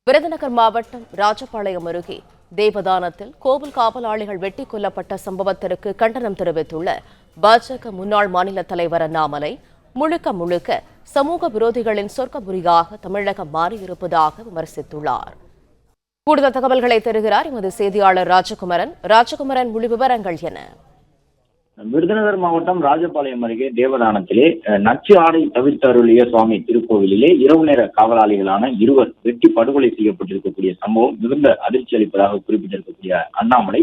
விருதுநகர் மாவட்டம் ராஜபாளையம் அருகே தேவதானத்தில் கோவில் காவலாளிகள் வெட்டிக் கொல்லப்பட்ட சம்பவத்திற்கு கண்டனம் தெரிவித்துள்ள பாஜக முன்னாள் மாநில தலைவர் அண்ணாமலை முழுக்க சமூக விரோதிகளின் சொர்க்கபுரியாக தமிழகம் மாறியிருப்பதாக விமர்சித்துள்ளார். கூடுதல் தகவல்களை தருகிறார் எமது செய்தியாளர் ராஜகுமரன். முழு விவரங்கள் என? விருதுநகர் மாவட்டம் ராஜபாளையம் அருகே தேவதானத்திலே நச்சு ஆடை தவிர்த்தருளிய சுவாமி திருக்கோவிலிலே இரவு நேர காவலாளிகளான இருவர் வெட்டி படுகொலை செய்யப்பட்டிருக்கக்கூடிய சம்பவம் மிகுந்த அதிர்ச்சி அளிப்பதாக குறிப்பிட்டிருக்கக்கூடிய அண்ணாமலை,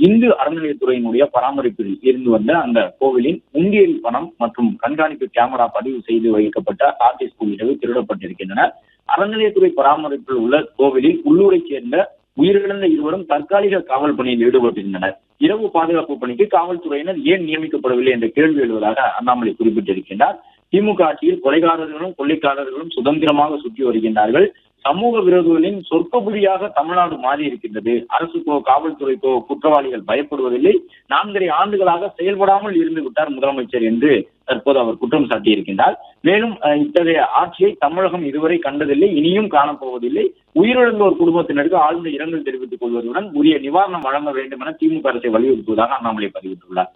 இந்து அறநிலையத்துறையினுடைய பராமரிப்பில் இருந்து வந்த அந்த கோவிலின் உண்டியல் பணம் மற்றும் கண்காணிப்பு கேமரா பதிவு செய்து வைக்கப்பட்ட ஆர்டிஸ்ட் உள்ளிட்டவை திருடப்பட்டிருக்கின்றன. அறநிலையத்துறை பராமரிப்பில் உள்ள கோவிலில் உள்ளூரை சேர்ந்த உயிரிழந்த இருவரும் தற்காலிக காவல் பணியில் ஈடுபட்டிருந்தனர். இரவு பாதுகாப்பு பணிக்கு காவல்துறையினர் ஏன் நியமிக்கப்படவில்லை என்ற கேள்வி எழுவதாக அண்ணாமலை குறிப்பிட்டிருக்கின்றார். திமுக ஆட்சியில் கொலைகாரர்களும் கொள்ளைக்காரர்களும் சுதந்திரமாக சுற்றி வருகின்றார்கள். சமூக விரோதிகளின் சொர்க்கபுரியாக தமிழ்நாடு மாறி இருக்கின்றது. அரசுக்கோ காவல்துறைக்கோ குற்றவாளிகள் பயப்படுவதில்லை. 4.5 ஆண்டுகளாக செயல்படாமல் இருந்து விட்டார் முதலமைச்சர் என்று தற்போது அவர் குற்றம் சாட்டியிருக்கின்றார். மேலும் இத்தகைய ஆட்சியை தமிழகம் இதுவரை கண்டதில்லை, இனியும் காணப்போவதில்லை. உயிரிழந்தோர் குடும்பத்தினருக்கு ஆழ்ந்த இரங்கல் தெரிவித்துக் கொள்வதுடன் உரிய நிவாரணம் வழங்க வேண்டும் என திமுக அரசை வலியுறுத்துவதாக அண்ணாமலை பதிவிட்டுள்ளார்.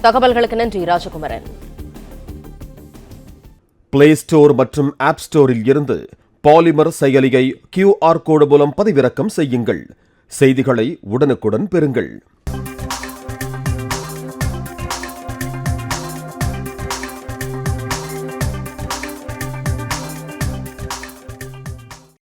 தகவல்களுக்கு நன்றி ராஜகுமரன். பிளே ஸ்டோர் மற்றும் ஆப் ஸ்டோரில் இருந்து பாலிமர் செயலியை QR கோடு மூலம் பதிவிறக்கம் செய்யுங்கள். செய்திகளை உடனுக்குடன் பெறுங்கள்.